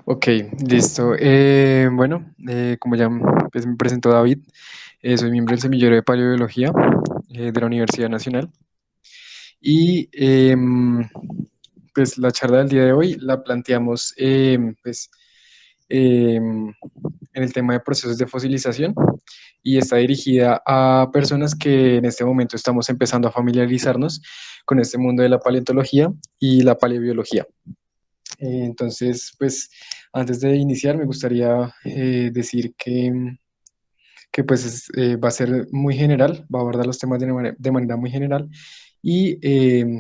Ok, listo. Bueno, como ya pues, me presentó David, soy miembro del semillero de paleobiología de la Universidad Nacional. Y pues la charla del día de hoy la planteamos en el tema de procesos de fosilización y está dirigida a personas que en este momento estamos empezando a familiarizarnos con este mundo de la paleontología y la paleobiología. Entonces, pues antes de iniciar me gustaría decir que pues va a ser muy general, va a abordar los temas de manera muy general y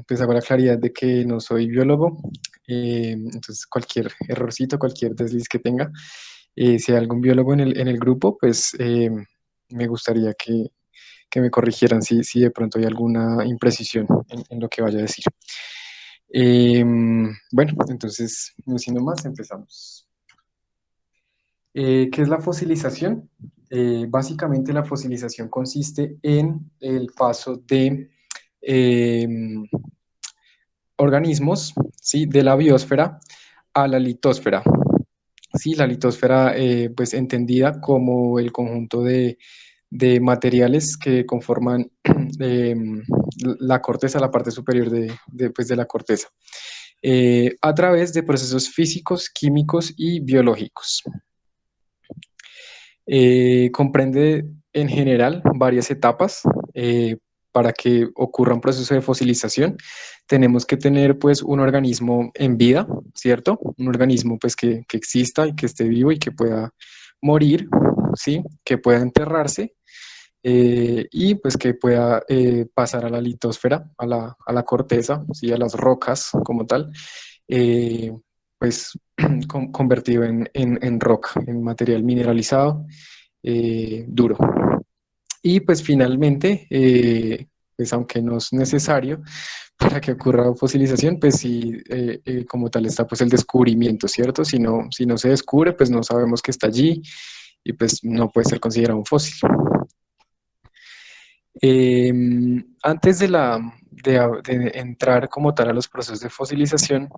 pues hago la claridad de que no soy biólogo, entonces cualquier errorcito, cualquier desliz que tenga, si hay algún biólogo en el grupo, pues me gustaría que me corrigieran si de pronto hay alguna imprecisión en lo que vaya a decir. Bueno, entonces, no siendo más, empezamos. ¿Qué es la fosilización? Básicamente la fosilización consiste en el paso de em, organismos, ¿sí? De la biosfera a la litosfera. Sí, la litosfera, pues entendida como el conjunto de materiales que conforman em, la corteza, la parte superior pues, de la corteza, a través de procesos físicos, químicos y biológicos. Comprende en general varias etapas. Para que ocurra un proceso de fosilización, tenemos que tener pues un organismo en vida, ¿cierto? Un organismo pues que exista y que esté vivo y que pueda morir, ¿sí? Que pueda enterrarse y pues que pueda pasar a la litosfera, a la corteza, ¿sí? A las rocas como tal, eh, pues convertido en roca, en material mineralizado duro. Y pues finalmente, pues aunque no es necesario para que ocurra fosilización, pues sí, como tal está pues el descubrimiento, ¿cierto? Si no se descubre, pues no sabemos que está allí y pues no puede ser considerado un fósil. Eh, Antes de entrar como tal a los procesos de fosilización,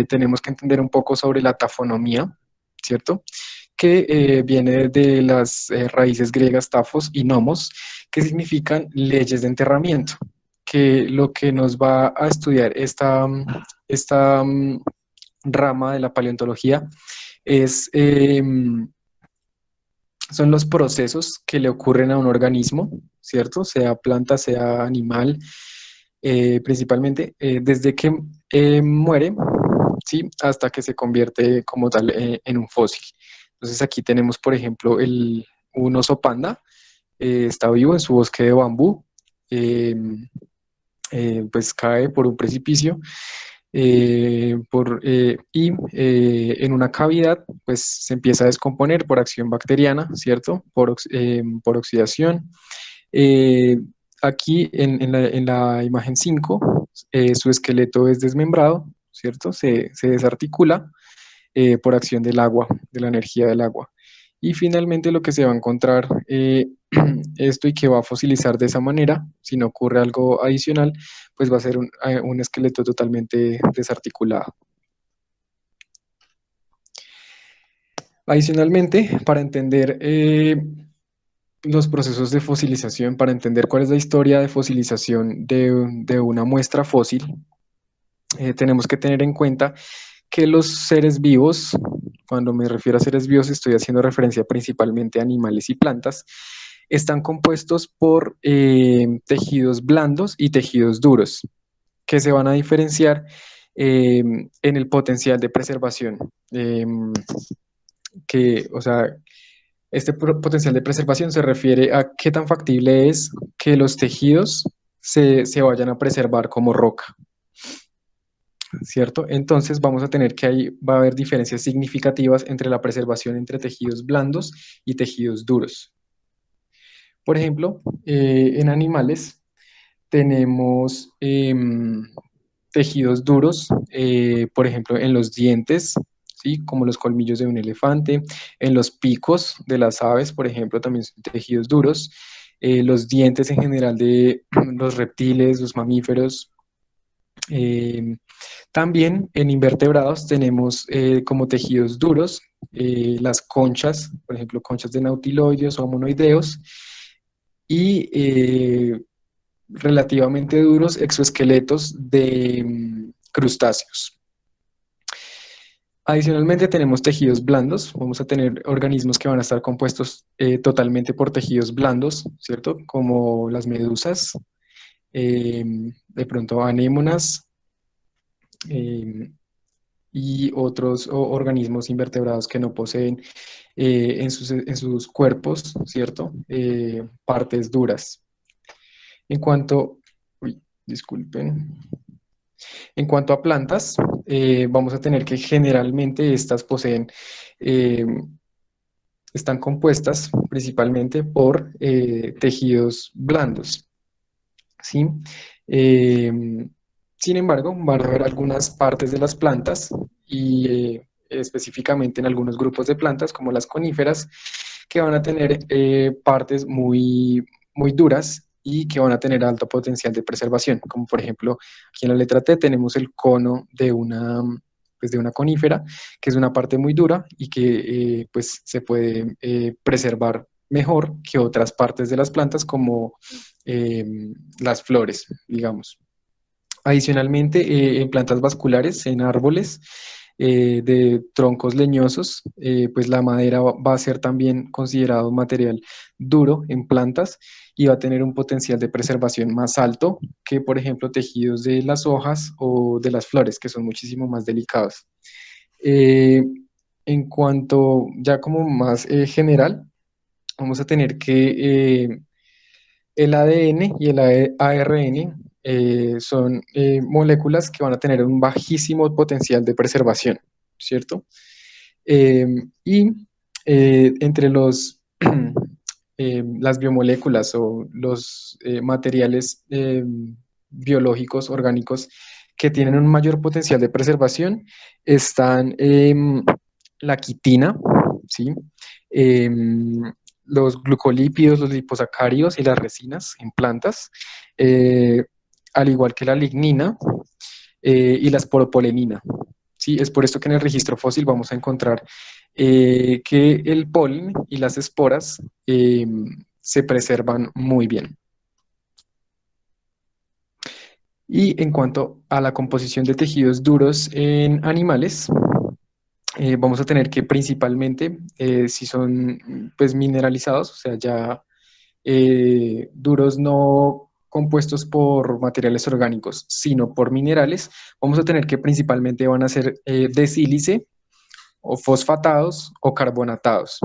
tenemos que entender un poco sobre la tafonomía, ¿cierto? Que viene de las raíces griegas tafos y nomos, que significan leyes de enterramiento, que lo que nos va a estudiar esta rama de la paleontología es, son los procesos que le ocurren a un organismo, ¿cierto? Sea planta, sea animal, principalmente desde que muere, ¿sí? Hasta que se convierte como tal en un fósil. Entonces aquí tenemos, por ejemplo, un oso panda, está vivo en su bosque de bambú, eh, pues cae por un precipicio y en una cavidad pues se empieza a descomponer por acción bacteriana, ¿cierto? Por oxidación. Eh, Aquí en la imagen 5, su esqueleto es desmembrado, ¿cierto? Se desarticula por acción del agua, de la energía del agua. Y finalmente lo que se va a encontrar, esto y que va a fosilizar de esa manera, si no ocurre algo adicional, pues va a ser un esqueleto totalmente desarticulado. Adicionalmente, para entender los procesos de fosilización, para entender cuál es la historia de fosilización de una muestra fósil, tenemos que tener en cuenta que los seres vivos, cuando me refiero a seres vivos estoy haciendo referencia principalmente a animales y plantas, están compuestos por tejidos blandos y tejidos duros, que se van a diferenciar en el potencial de preservación. O sea, este potencial de preservación se refiere a qué tan factible es que los tejidos se vayan a preservar como roca, ¿cierto? Entonces vamos a tener que ahí va a haber diferencias significativas entre la preservación entre tejidos blandos y tejidos duros. Por ejemplo, en animales tenemos tejidos duros, por ejemplo, en los dientes, ¿sí? Como los colmillos de un elefante, en los picos de las aves, por ejemplo, también son tejidos duros, los dientes en general de los reptiles, los mamíferos, Eh, También en invertebrados tenemos como tejidos duros las conchas, por ejemplo, conchas de nautiloideos o monoideos, y relativamente duros exoesqueletos de crustáceos. Adicionalmente tenemos tejidos blandos, vamos a tener organismos que van a estar compuestos totalmente por tejidos blandos, ¿cierto? Como las medusas, de pronto anémonas, eh, y otros organismos invertebrados que no poseen en sus cuerpos, ¿cierto? Partes duras. En cuanto, uy, disculpen, en cuanto a plantas, vamos a tener que generalmente estas poseen, eh, están compuestas principalmente por tejidos blandos, ¿sí? Eh, Sin embargo, van a haber algunas partes de las plantas y específicamente en algunos grupos de plantas, como las coníferas, que van a tener partes muy duras y que van a tener alto potencial de preservación, como por ejemplo aquí en la letra T tenemos el cono pues de una conífera, que es una parte muy dura y que pues se puede preservar mejor que otras partes de las plantas como eh, las flores, digamos. Adicionalmente, en plantas vasculares, en árboles de troncos leñosos, pues la madera va a ser también considerado un material duro en plantas y va a tener un potencial de preservación más alto que, por ejemplo, tejidos de las hojas o de las flores, que son muchísimo más delicados. Eh, en cuanto ya como más general, vamos a tener que el ADN y el ARN son moléculas que van a tener un bajísimo potencial de preservación, ¿cierto? Eh, y entre las biomoléculas o los materiales biológicos, orgánicos, que tienen un mayor potencial de preservación, están la quitina, ¿sí? Em, los glucolípidos, los liposacáridos y las resinas en plantas, eh, al igual que la lignina y la esporopolenina. Sí, es por esto que en el registro fósil vamos a encontrar que el polen y las esporas se preservan muy bien. Y en cuanto a la composición de tejidos duros en animales, vamos a tener que principalmente, si son pues mineralizados, o sea, ya duros no compuestos por materiales orgánicos, sino por minerales, vamos a tener que principalmente van a ser de sílice o fosfatados o carbonatados.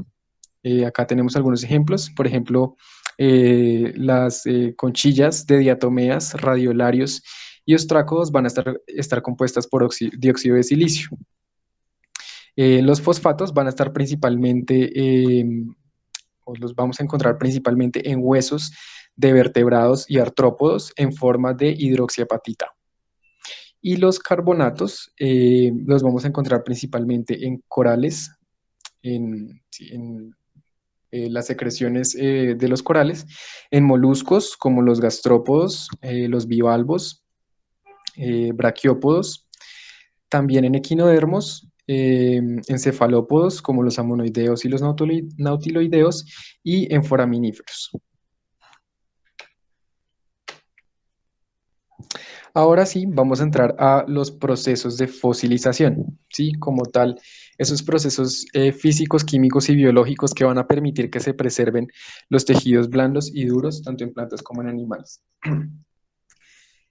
Acá tenemos algunos ejemplos, por ejemplo, las conchillas de diatomeas, radiolarios y ostrácodos van a estar compuestas por dióxido de silicio. Los fosfatos van a estar principalmente, o los vamos a encontrar principalmente en huesos de vertebrados y artrópodos en forma de hidroxiapatita. Y los carbonatos los vamos a encontrar principalmente en corales, en las secreciones de los corales, en moluscos como los gastrópodos, los bivalvos, braquiópodos, también en equinodermos, en cefalópodos como los amonoideos y los nautiloideos y en foraminíferos. Ahora sí, vamos a entrar a los procesos de fosilización, ¿sí? Como tal, esos procesos físicos, químicos y biológicos que van a permitir que se preserven los tejidos blandos y duros, tanto en plantas como en animales.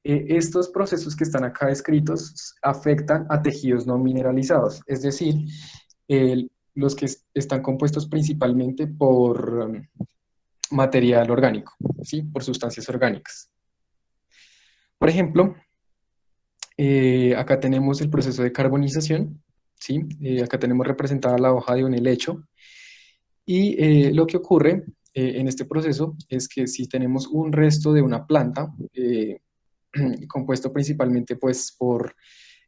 Estos procesos que están acá descritos afectan a tejidos no mineralizados, es decir, los que están compuestos principalmente por material orgánico, ¿sí? Por sustancias orgánicas. Por ejemplo, acá tenemos el proceso de carbonización, ¿sí? Acá tenemos representada la hoja de un helecho y lo que ocurre en este proceso es que si tenemos un resto de una planta, compuesto principalmente pues por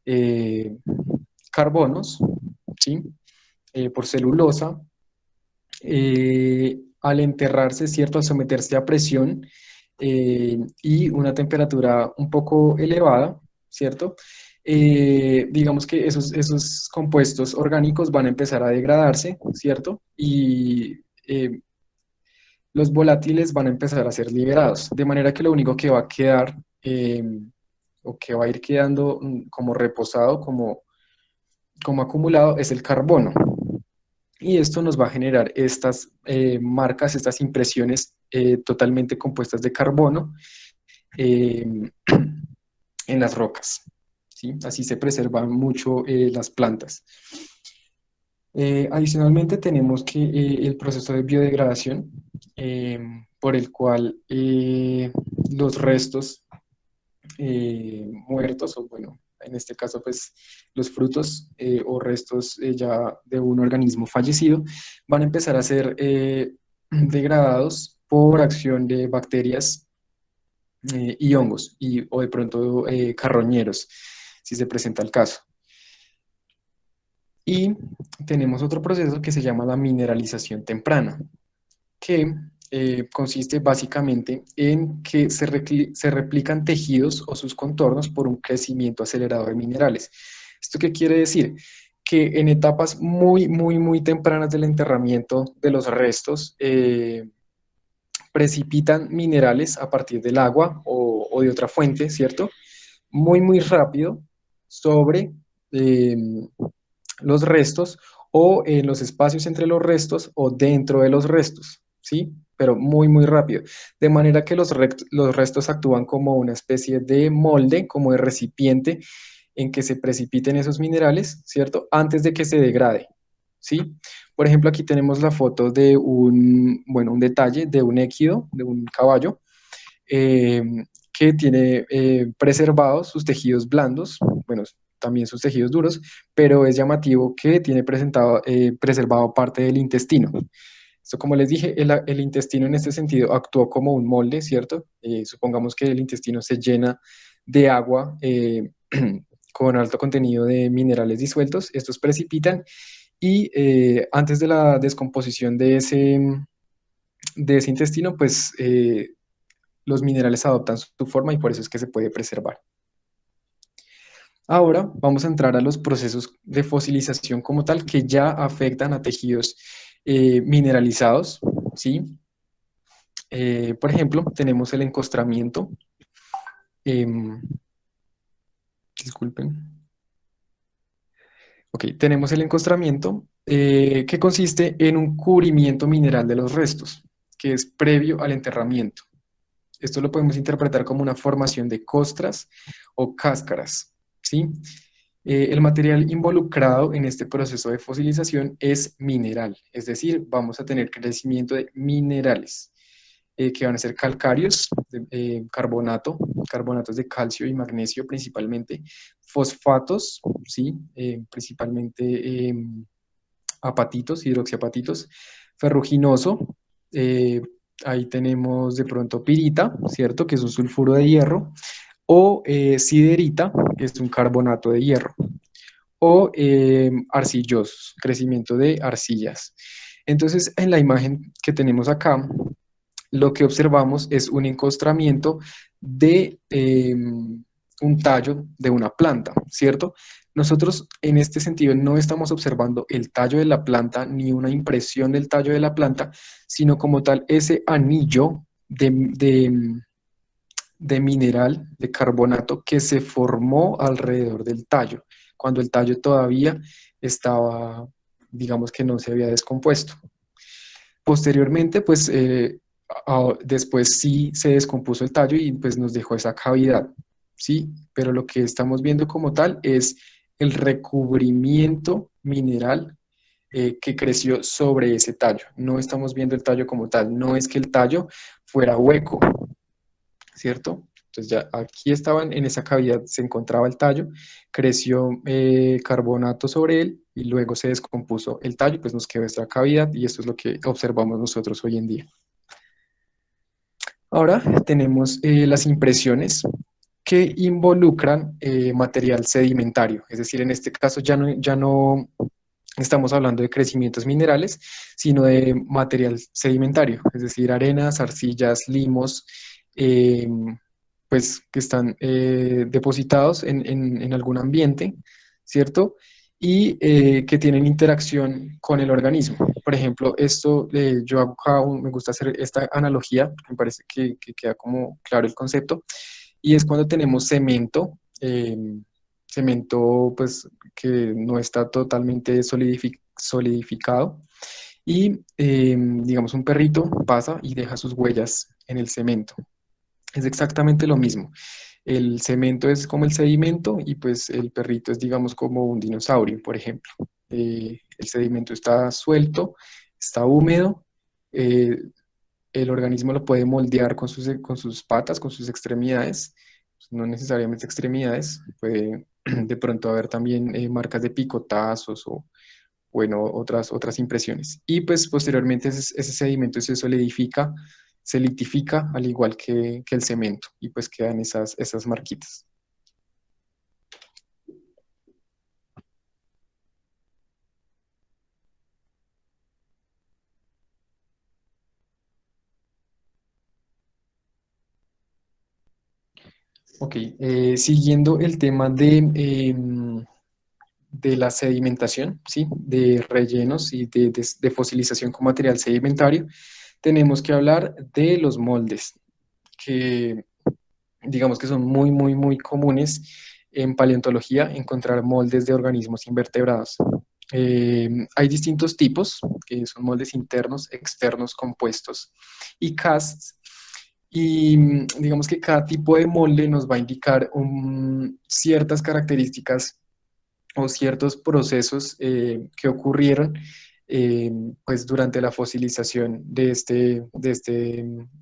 eh, carbonos, ¿sí? Por celulosa, al enterrarse, ¿cierto? Al someterse a presión y una temperatura un poco elevada, ¿cierto? Digamos que esos compuestos orgánicos van a empezar a degradarse, ¿cierto? Y los volátiles van a empezar a ser liberados, de manera que lo único que va a quedar o que va a ir quedando como reposado, como acumulado, es el carbono. Y esto nos va a generar estas marcas, estas impresiones totalmente compuestas de carbono eh, en las rocas. ¿Sí? Así se preservan mucho las plantas. Adicionalmente tenemos que el proceso de biodegradación, eh, por el cual los restos muertos, o bueno, en este caso pues los frutos o restos ya de un organismo fallecido, van a empezar a ser degradados por acción de bacterias y hongos, o de pronto carroñeros, si se presenta el caso. Y tenemos otro proceso que se llama la mineralización temprana, que consiste básicamente en que se replican tejidos o sus contornos por un crecimiento acelerado de minerales. ¿Esto qué quiere decir? Que en etapas muy, muy, muy tempranas del enterramiento de los restos, precipitan minerales a partir del agua o de otra fuente, ¿cierto? Muy, muy rápido sobre eh, los restos o en los espacios entre los restos o dentro de los restos, ¿sí? Pero muy, muy rápido. De manera que los restos actúan como una especie de molde, como de recipiente en que se precipiten esos minerales, ¿cierto? Antes de que se degrade, ¿sí? Por ejemplo, aquí tenemos la foto de bueno, un detalle de un équido, de un caballo, eh, que tiene preservados sus tejidos blandos, bueno, también sus tejidos duros, pero es llamativo que tiene preservado parte del intestino. Esto, como les dije, el intestino en este sentido actuó como un molde, ¿cierto? Supongamos que el intestino se llena de agua con alto contenido de minerales disueltos, estos precipitan y antes de la descomposición de ese intestino, pues los minerales adoptan su forma y por eso es que se puede preservar. Ahora vamos a entrar a los procesos de fosilización como tal que ya afectan a tejidos mineralizados, ¿sí? Por ejemplo, tenemos el encostramiento. em, disculpen. Ok, tenemos el encostramiento que consiste en un cubrimiento mineral de los restos, que es previo al enterramiento. Esto lo podemos interpretar como una formación de costras o cáscaras, ¿sí? El material involucrado en este proceso de fosilización es mineral, es decir, vamos a tener crecimiento de minerales que van a ser calcáreos, carbonatos de calcio y magnesio principalmente, fosfatos, ¿sí? Principalmente apatitos, hidroxiapatitos, ferruginoso, eh, ahí tenemos de pronto pirita, ¿cierto? Que es un sulfuro de hierro, o siderita, que es un carbonato de hierro, o arcillosos, crecimiento de arcillas. Entonces, en la imagen que tenemos acá, lo que observamos es un encostramiento de un tallo de una planta, ¿cierto? Nosotros en este sentido no estamos observando el tallo de la planta ni una impresión del tallo de la planta, sino como tal ese anillo de mineral, de carbonato que se formó alrededor del tallo, cuando el tallo todavía estaba, digamos que no se había descompuesto. Posteriormente, pues después sí se descompuso el tallo y pues nos dejó esa cavidad, ¿sí? Pero lo que estamos viendo como tal es el recubrimiento mineral que creció sobre ese tallo. No estamos viendo el tallo como tal, no es que el tallo fuera hueco, ¿cierto? Entonces ya aquí estaban, en esa cavidad se encontraba el tallo, creció carbonato sobre él y luego se descompuso el tallo, pues nos quedó esta cavidad y esto es lo que observamos nosotros hoy en día. Ahora tenemos las impresiones que involucran material sedimentario, es decir, en este caso ya no estamos hablando de crecimientos minerales, sino de material sedimentario, es decir, arenas, arcillas, limos, pues, que están depositados en algún ambiente, ¿cierto? Y que tienen interacción con el organismo. Por ejemplo, esto yo hago me gusta hacer esta analogía, me parece que queda como claro el concepto, y es cuando tenemos cemento, cemento pues que no está totalmente solidificado, y digamos un perrito pasa y deja sus huellas en el cemento. Es exactamente lo mismo. El cemento es como el sedimento y pues el perrito es, digamos, como un dinosaurio, por ejemplo. El sedimento está suelto, está húmedo, eh, el organismo lo puede moldear con sus patas, con sus extremidades, no necesariamente extremidades, puede de pronto haber también marcas de picotazos o, bueno, otras impresiones. Y pues posteriormente ese sedimento se solidifica, se litifica al igual que el cemento y pues quedan esas marquitas. Ok, siguiendo el tema de la sedimentación, ¿sí? De rellenos y de fosilización con material sedimentario, tenemos que hablar de los moldes, que digamos que son muy comunes en paleontología encontrar moldes de organismos invertebrados. Hay distintos tipos, que son moldes internos, externos, compuestos y casts. Y digamos que cada tipo de molde nos va a indicar ciertas características o ciertos procesos que ocurrieron pues durante la fosilización de este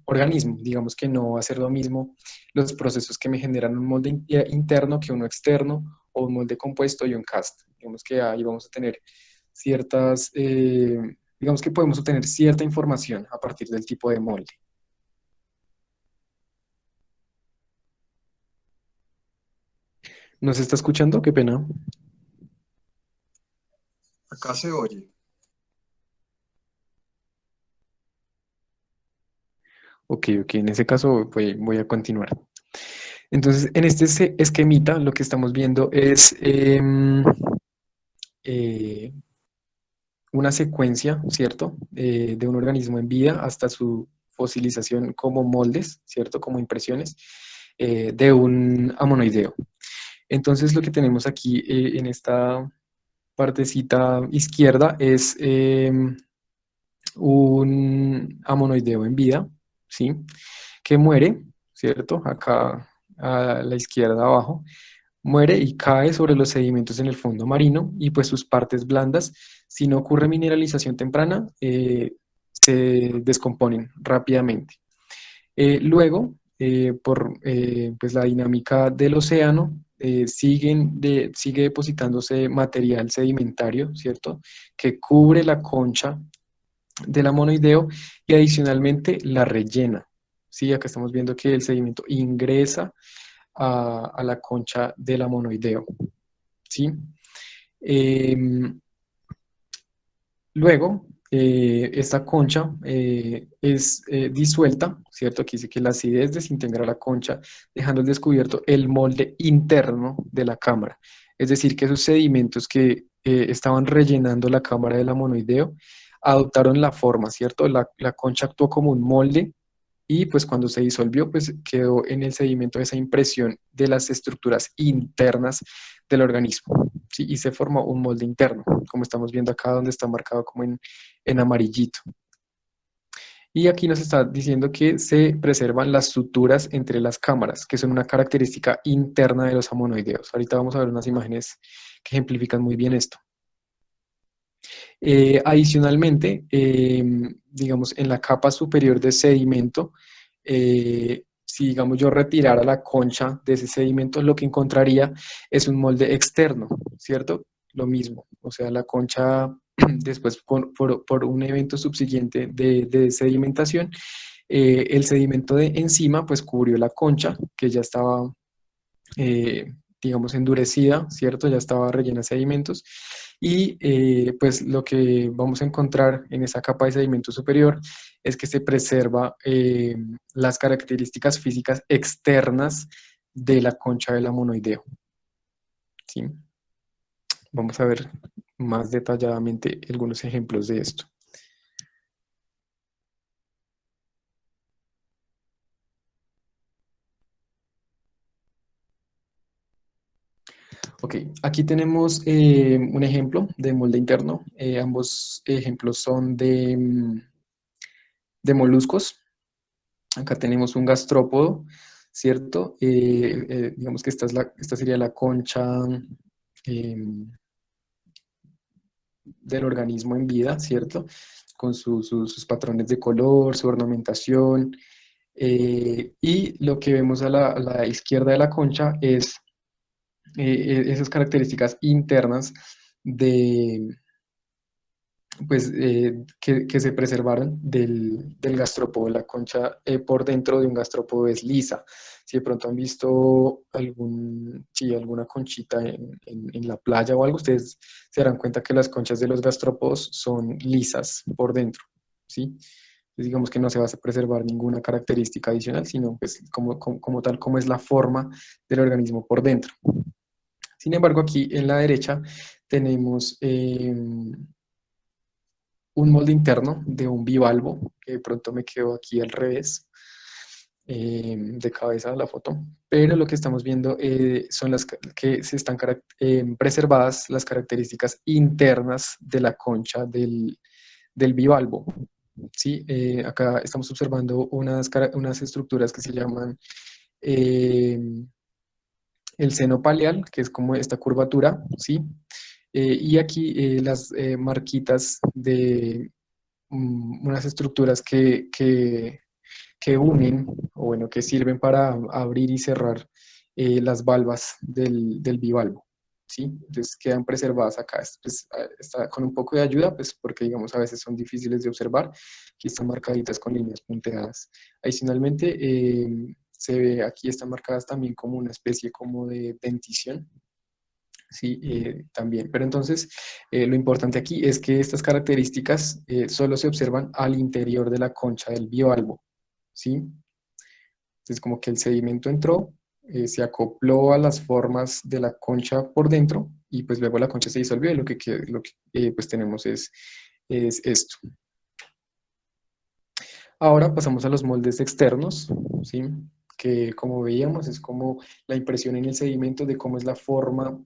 organismo. Digamos que no va a ser lo mismo los procesos que me generan un molde interno que uno externo, o un molde compuesto y un cast. Digamos que ahí vamos a tener ciertas, digamos que podemos obtener cierta información a partir del tipo de molde. ¿Nos está escuchando? Qué pena. Acá se oye. Ok, en ese caso voy a continuar. Entonces, en este esquemita lo que estamos viendo es eh, una secuencia, ¿cierto? De un organismo en vida hasta su fosilización como moldes, ¿cierto? Como impresiones de un amonoideo. Entonces, lo que tenemos aquí en esta partecita izquierda es un amonoideo en vida, ¿sí? Que muere, ¿cierto? Acá a la izquierda abajo, muere y cae sobre los sedimentos en el fondo marino y pues sus partes blandas, si no ocurre mineralización temprana, se descomponen rápidamente. Luego, por pues la dinámica del océano, sigue depositándose material sedimentario, ¿cierto? Que cubre la concha del amonoideo y adicionalmente la rellena. Sí, acá estamos viendo que el sedimento ingresa a la concha del amonoideo. ¿Sí? Eh, Luego, esta concha es disuelta, ¿cierto? Aquí dice que la acidez desintegra la concha, dejando al descubierto el molde interno de la cámara. Es decir, que esos sedimentos que estaban rellenando la cámara del amonoideo adoptaron la forma, ¿cierto? La concha actuó como un molde y pues cuando se disolvió, pues quedó en el sedimento esa impresión de las estructuras internas del organismo, ¿sí? Y se formó un molde interno, como estamos viendo acá donde está marcado como en amarillito. Y aquí nos está diciendo que se preservan las suturas entre las cámaras, que son una característica interna de los amonoideos. Ahorita vamos a ver unas imágenes que ejemplifican muy bien esto. Adicionalmente, digamos, en la capa superior de sedimento, si digamos yo retirara la concha de ese sedimento, lo que encontraría es un molde externo, ¿cierto? Lo mismo, o sea, la concha después por un evento subsiguiente de sedimentación, el sedimento de encima pues cubrió la concha que ya estaba, digamos, endurecida, ¿cierto? Ya estaba rellena de sedimentos Y pues lo que vamos a encontrar en esa capa de sedimento superior es que se preserva las características físicas externas de la concha del amonoideo, ¿sí? Vamos a ver más detalladamente algunos ejemplos de esto. Ok, aquí tenemos un ejemplo de molde interno. Ambos ejemplos son de moluscos. Acá tenemos un gastrópodo, ¿cierto? Digamos que esta sería la concha eh, del organismo en vida, ¿cierto? Con sus patrones de color, su ornamentación. Y lo que vemos a la izquierda de la concha es esas características internas de, pues, que se preservaron del gastrópodo. La concha por dentro de un gastrópodo es lisa. Si de pronto han visto sí, alguna conchita en la playa o algo, ustedes se darán cuenta que las conchas de los gastrópodos son lisas por dentro, ¿sí? Entonces, digamos que no se va a preservar ninguna característica adicional, sino pues como tal, como es la forma del organismo por dentro. Sin embargo, aquí en la derecha tenemos un molde interno de un bivalvo, que de pronto me quedo aquí al revés, de cabeza de la foto, pero lo que estamos viendo son las que se están preservadas las características internas de la concha del bivalvo. ¿Sí? Acá estamos observando unas estructuras que se llaman eh, el seno paleal, que es como esta curvatura, ¿sí? Y aquí las marquitas de unas estructuras que unen, o bueno, que sirven para abrir y cerrar las valvas del bivalvo, ¿sí? Entonces quedan preservadas acá. Pues, está con un poco de ayuda, pues porque digamos a veces son difíciles de observar. Aquí están marcaditas con líneas punteadas. Adicionalmente, se ve aquí están marcadas también como una especie como de dentición, sí, también. Pero entonces, lo importante aquí es que estas características solo se observan al interior de la concha del bivalvo, ¿sí? Entonces, como que el sedimento entró, se acopló a las formas de la concha por dentro y pues luego la concha se disolvió y lo que pues tenemos es esto. Ahora pasamos a los moldes externos, ¿sí? Que como veíamos es como la impresión en el sedimento de cómo es la forma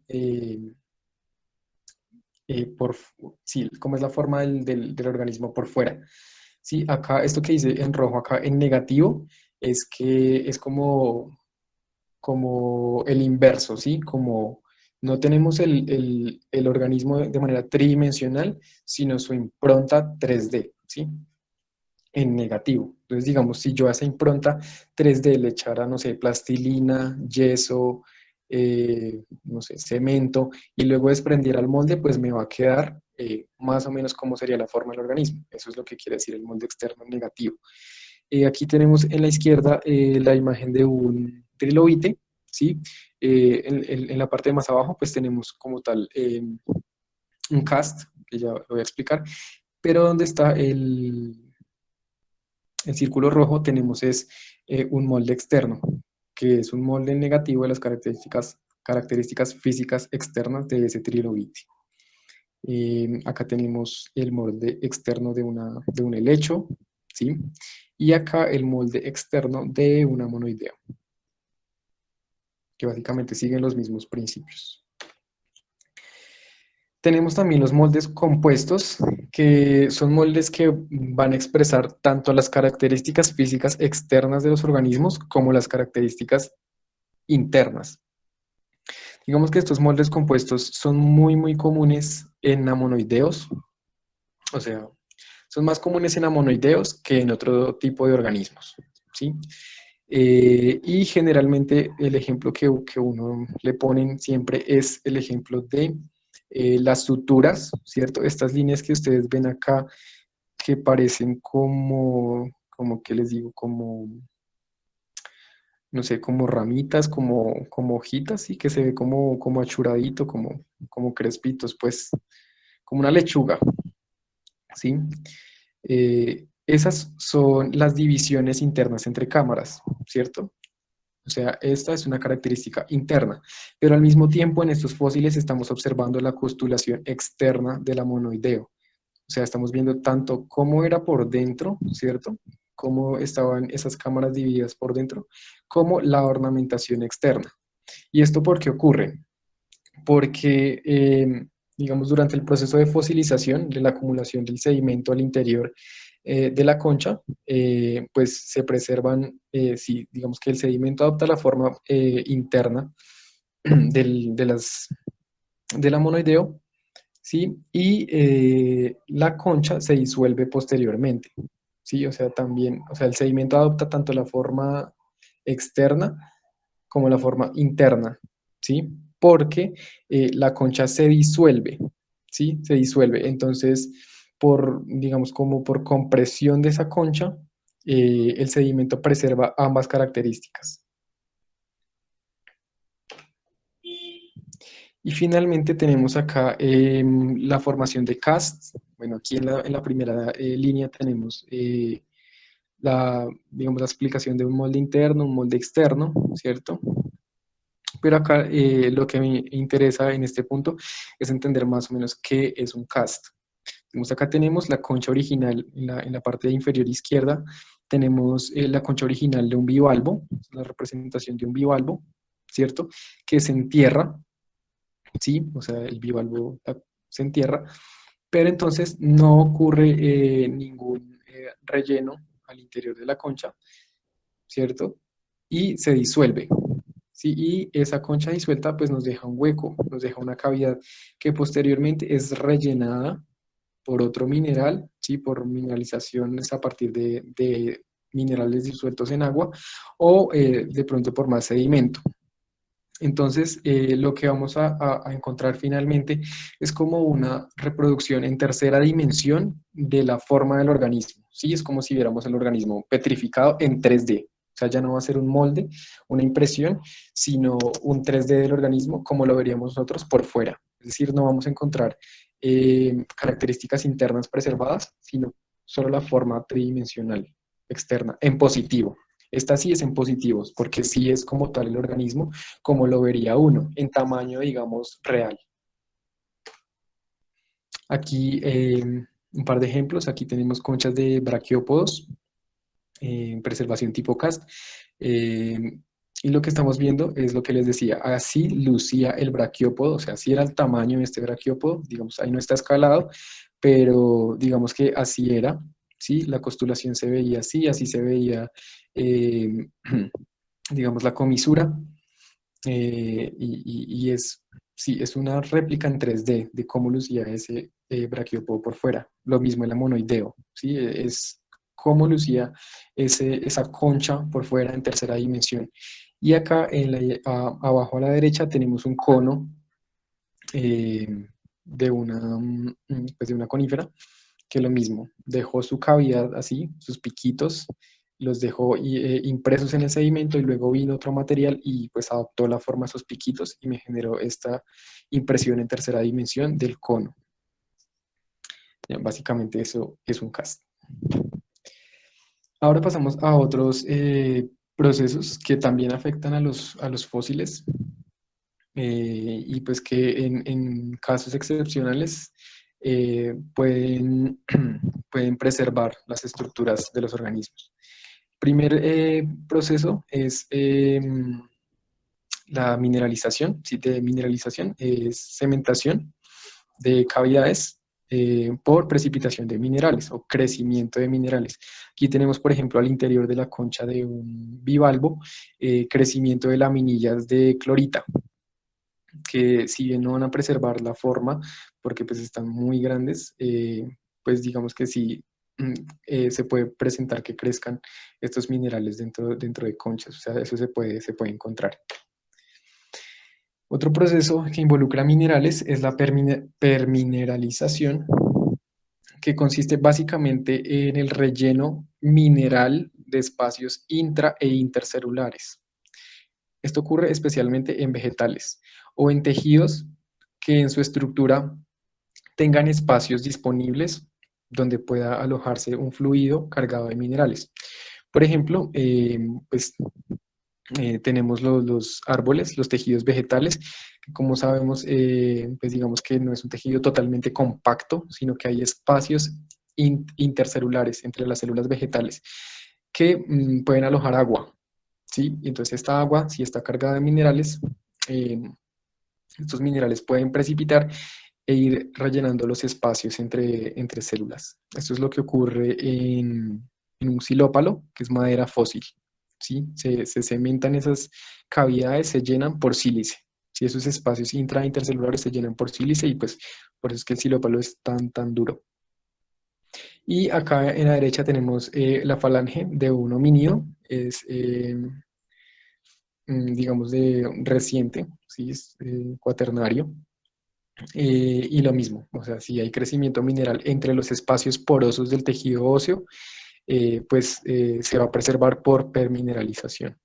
por, sí, cómo es la forma del organismo por fuera. Sí, acá, esto que dice en rojo, acá en negativo, es que es como el inverso, ¿sí? Como no tenemos el organismo de manera tridimensional, sino su impronta 3D, ¿sí? En negativo. Entonces, digamos, si yo a esa impronta 3D le echara, no sé, plastilina, yeso, no sé, cemento, y luego desprendiera el molde, pues me va a quedar más o menos como sería la forma del organismo. Eso es lo que quiere decir el molde externo negativo. Aquí tenemos en la izquierda la imagen de un trilobite, ¿sí? En la parte de más abajo, pues tenemos como tal un cast, que ya lo voy a explicar, pero donde está el círculo rojo tenemos es un molde externo, que es un molde negativo de las características físicas externas de ese trilobite. Acá tenemos el molde externo de un helecho, ¿sí? Y acá el molde externo de una monoidea, que básicamente siguen los mismos principios. Tenemos también los moldes compuestos, que son moldes que van a expresar tanto las características físicas externas de los organismos como las características internas. Digamos que estos moldes compuestos son muy, muy comunes en amonoideos, o sea, son más comunes en amonoideos que en otro tipo de organismos, ¿sí? Y generalmente el ejemplo que uno le ponen siempre es el ejemplo de las suturas, ¿cierto? Estas líneas que ustedes ven acá que parecen como que les digo, no sé, como ramitas, como hojitas, sí, que se ve como achuradito, como crespitos, pues, como una lechuga, ¿sí? Esas son las divisiones internas entre cámaras, ¿cierto? O sea, esta es una característica interna, pero al mismo tiempo en estos fósiles estamos observando la costulación externa del amonoideo. O sea, estamos viendo tanto cómo era por dentro, ¿cierto? Cómo estaban esas cámaras divididas por dentro, como la ornamentación externa. ¿Y esto por qué ocurre? Porque, digamos, durante el proceso de fosilización, de la acumulación del sedimento al interior de la concha, pues se preservan, sí, digamos que el sedimento adopta la forma interna de del amonoideo, ¿sí? Y la concha se disuelve posteriormente, ¿sí? O sea, también, o sea, el sedimento adopta tanto la forma externa como la forma interna, ¿sí? Porque la concha se disuelve, ¿sí? Se disuelve. Entonces, digamos, como por compresión de esa concha, el sedimento preserva ambas características. Y finalmente tenemos acá la formación de casts. Bueno, aquí en la primera línea tenemos digamos, la explicación de un molde interno, un molde externo, ¿cierto? Pero acá lo que me interesa en este punto es entender más o menos qué es un cast. Entonces, acá tenemos la concha original en la parte inferior izquierda. Tenemos la concha original de un bivalvo, la representación de un bivalvo, ¿cierto? Que se entierra, ¿sí? O sea, el bivalvo se entierra, pero entonces no ocurre ningún relleno al interior de la concha, ¿cierto? Y se disuelve, ¿sí? Y esa concha disuelta pues nos deja un hueco, nos deja una cavidad que posteriormente es rellenada por otro mineral, ¿sí? Por mineralizaciones a partir de minerales disueltos en agua o de pronto por más sedimento. Entonces, lo que vamos a encontrar finalmente es como una reproducción en tercera dimensión de la forma del organismo. Sí, es como si viéramos el organismo petrificado en 3D. O sea, ya no va a ser un molde, una impresión, sino un 3D del organismo como lo veríamos nosotros por fuera. Es decir, no vamos a encontrar características internas preservadas, sino solo la forma tridimensional externa, en positivo. Esta sí es en positivos, porque sí es como tal el organismo, como lo vería uno, en tamaño, digamos, real. Aquí un par de ejemplos, aquí tenemos conchas de braquiópodos, preservación tipo cast, y lo que estamos viendo es lo que les decía, así lucía el braquiópodo, o sea, así era el tamaño de este braquiópodo, digamos, ahí no está escalado, pero digamos que así era, ¿sí? La costulación se veía así, así se veía, eh, digamos, la comisura, y es, sí, es una réplica en 3D de cómo lucía ese braquiópodo por fuera. Lo mismo el amonoideo, ¿sí? Es cómo lucía esa concha por fuera en tercera dimensión. Y acá abajo a la derecha tenemos un cono eh, pues de una conífera, que lo mismo, dejó su cavidad así, sus piquitos, los dejó impresos en el sedimento y luego vino otro material y pues adoptó la forma de sus piquitos y me generó esta impresión en tercera dimensión del cono. Ya, básicamente eso es un cast. Ahora pasamos a otros procesos que también afectan a los fósiles y pues que en casos excepcionales pueden preservar las estructuras de los organismos. Primer proceso es la mineralización, ¿sí? De mineralización, es cementación de cavidades por precipitación de minerales o crecimiento de minerales. Aquí tenemos, por ejemplo, al interior de la concha de un bivalvo, crecimiento de laminillas de clorita, que si bien no van a preservar la forma, porque pues están muy grandes, pues digamos que sí se puede presentar que crezcan estos minerales dentro de conchas, o sea, eso se puede encontrar. Otro proceso que involucra minerales es la permineralización, que consiste básicamente en el relleno mineral de espacios intra e intercelulares. Esto ocurre especialmente en vegetales o en tejidos que en su estructura tengan espacios disponibles donde pueda alojarse un fluido cargado de minerales. Por ejemplo, pues tenemos los árboles, los tejidos vegetales, que como sabemos, pues digamos que no es un tejido totalmente compacto, sino que hay espacios intercelulares entre las células vegetales que pueden alojar agua, ¿sí? Y entonces esta agua, si está cargada de minerales, eh, estos minerales pueden precipitar e ir rellenando los espacios entre células. Esto es lo que ocurre en un xilópalo, que es madera fósil. ¿Sí? Se cementan esas cavidades, se llenan por sílice. ¿Sí? Esos espacios intercelulares se llenan por sílice y pues por eso es que el xilópalo es tan duro. Y acá en la derecha tenemos la falange de un homínido, es digamos de reciente, ¿sí? Es cuaternario. Y lo mismo, o sea, si hay crecimiento mineral entre los espacios porosos del tejido óseo, pues se va a preservar por permineralización.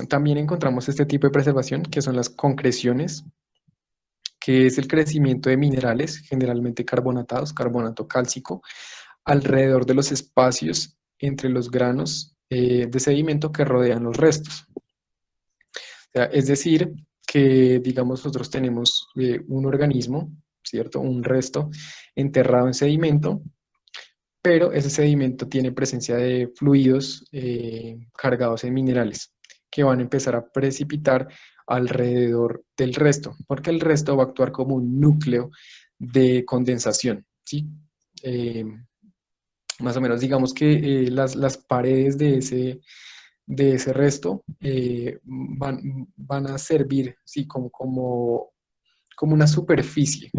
También encontramos este tipo de preservación, que son las concreciones, que es el crecimiento de minerales, generalmente carbonatados, carbonato cálcico, alrededor de los espacios entre los granos de sedimento que rodean los restos. O sea, es decir, que digamos nosotros tenemos un organismo, ¿cierto? Un resto enterrado en sedimento, pero ese sedimento tiene presencia de fluidos cargados en minerales que van a empezar a precipitar alrededor del resto, porque el resto va a actuar como un núcleo de condensación, ¿sí? Eh, Más o menos, digamos que las paredes de ese resto van a servir, ¿sí? Como una superficie,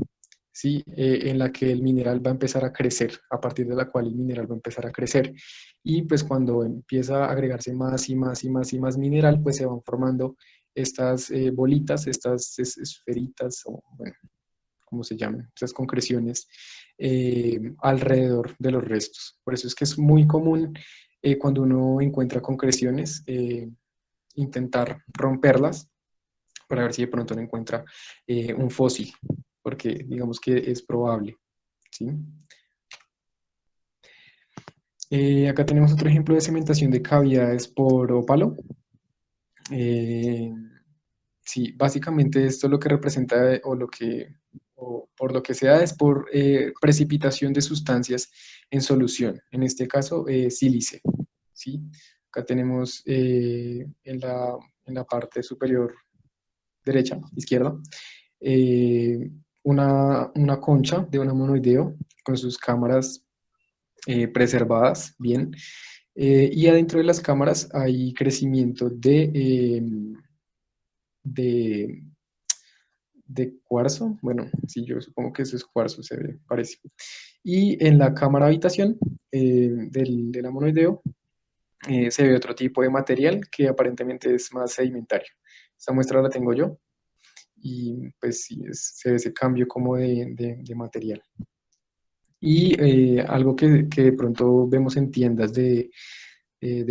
¿sí? En la que el mineral va a empezar a crecer, a partir de la cual el mineral va a empezar a crecer. Y pues cuando empieza a agregarse más y más y más y más mineral, pues se van formando estas bolitas, estas esferitas, o bueno, ¿cómo se llaman? Estas concreciones alrededor de los restos. Por eso es que es muy común cuando uno encuentra concreciones, intentar romperlas para ver si de pronto no encuentra un fósil, porque digamos que es probable, ¿sí? Acá tenemos otro ejemplo de cementación de cavidades por ópalo. Eh, sí, básicamente esto lo que representa o por lo que se da es por precipitación de sustancias en solución, en este caso sílice, ¿sí? Acá tenemos en la parte superior derecha, izquierda, eh, una concha de un monoideo con sus cámaras preservadas bien. Y adentro de las cámaras hay crecimiento de, de cuarzo. Bueno, sí, yo supongo que eso es cuarzo, se ve, parece. Y en la cámara habitación del amonoideo se ve otro tipo de material que aparentemente es más sedimentario. Esta muestra la tengo yo y pues sí, se ve ese cambio como de material. Y algo que de pronto vemos en tiendas de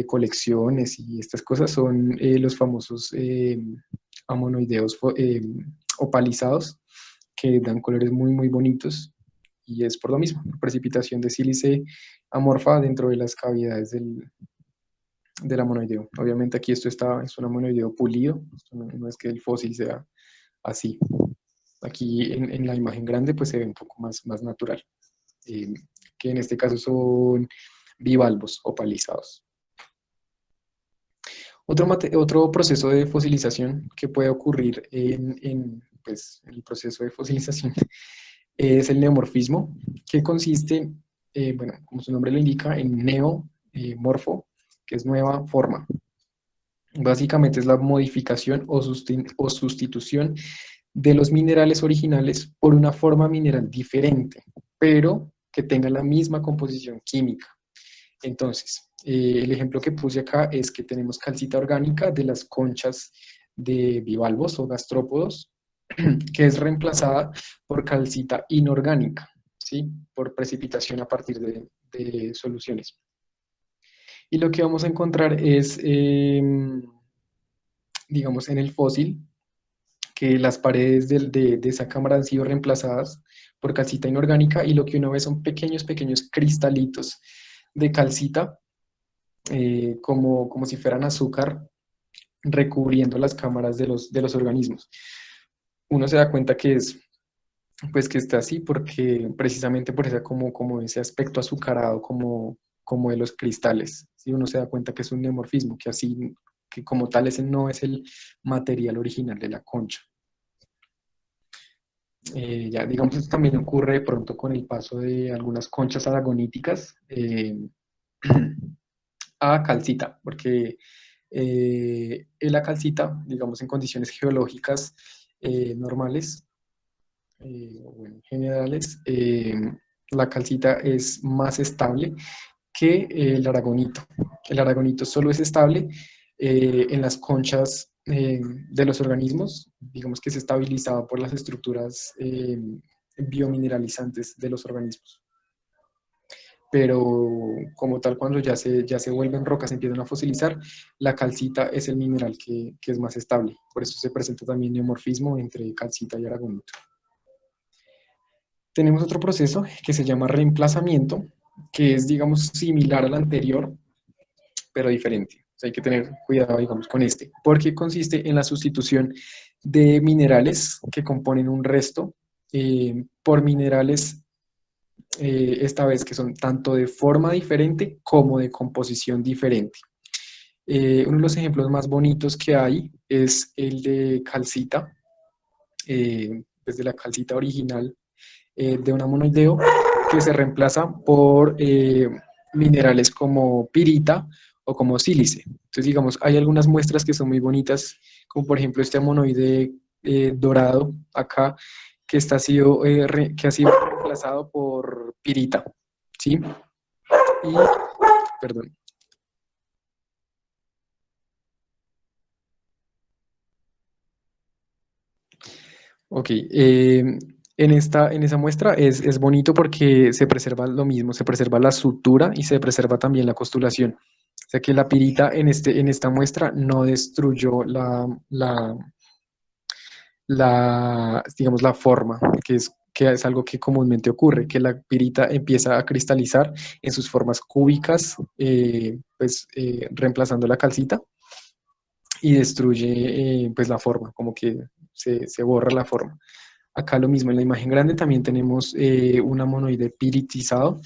colecciones y estas cosas son los famosos amonoideos opalizados que dan colores muy bonitos y es por lo mismo, precipitación de sílice amorfa dentro de las cavidades del amonoideo. Obviamente aquí es un amonoideo pulido, no es que el fósil sea así. Aquí en la imagen grande pues se ve un poco más natural, eh, que en este caso son bivalvos opalizados. Otro proceso de fosilización que puede ocurrir pues, en el proceso de fosilización es el neomorfismo, que consiste, bueno, como su nombre lo indica, en neomorfo, que es nueva forma. Básicamente es la modificación o sustitución de los minerales originales por una forma mineral diferente, pero que tenga la misma composición química. Entonces, el ejemplo que puse acá es que tenemos calcita orgánica de las conchas de bivalvos o gastrópodos, que es reemplazada por calcita inorgánica, ¿sí? Por precipitación a partir de soluciones. Y lo que vamos a encontrar es, digamos, en el fósil, que las paredes de esa cámara han sido reemplazadas por calcita inorgánica y lo que uno ve son pequeños, pequeños cristalitos de calcita, como si fueran azúcar, recubriendo las cámaras de los organismos. Uno se da cuenta que es, pues que está así porque precisamente por esa, como ese aspecto azucarado, como de los cristales. ¿Sí? Uno se da cuenta que es un neomorfismo, que así, que como tal ese no es el material original de la concha. Ya, digamos, esto también ocurre de pronto con el paso de algunas conchas aragoníticas a calcita, porque la calcita, digamos, en condiciones geológicas normales, o bueno, generales, la calcita es más estable que el aragonito. El aragonito solo es estable en las conchas de los organismos, digamos que es estabilizado por las estructuras biomineralizantes de los organismos. Pero como tal, cuando ya se vuelven rocas, empiezan a fosilizar, la calcita es el mineral que es más estable. Por eso se presenta también neomorfismo entre calcita y aragonito. Tenemos otro proceso que se llama reemplazamiento, que es, digamos, similar al anterior, pero diferente. O sea, hay que tener cuidado, digamos, con este, porque consiste en la sustitución de minerales que componen un resto por minerales, esta vez que son tanto de forma diferente como de composición diferente. Uno de los ejemplos más bonitos que hay es el de calcita, desde la calcita original de un amonoideo que se reemplaza por minerales como pirita o como sílice. Entonces, digamos, hay algunas muestras que son muy bonitas, como por ejemplo este amonoide dorado acá, que ha sido reemplazado por pirita, ¿sí? Y, perdón. Ok, en esa muestra es bonito porque se preserva lo mismo, se preserva la sutura y se preserva también la costulación. O sea que la pirita en esta muestra no destruyó digamos, la forma, que es algo que comúnmente ocurre, que la pirita empieza a cristalizar en sus formas cúbicas, pues reemplazando la calcita y destruye pues la forma, como que se borra la forma. Acá lo mismo, en la imagen grande también tenemos un amonoide piritizado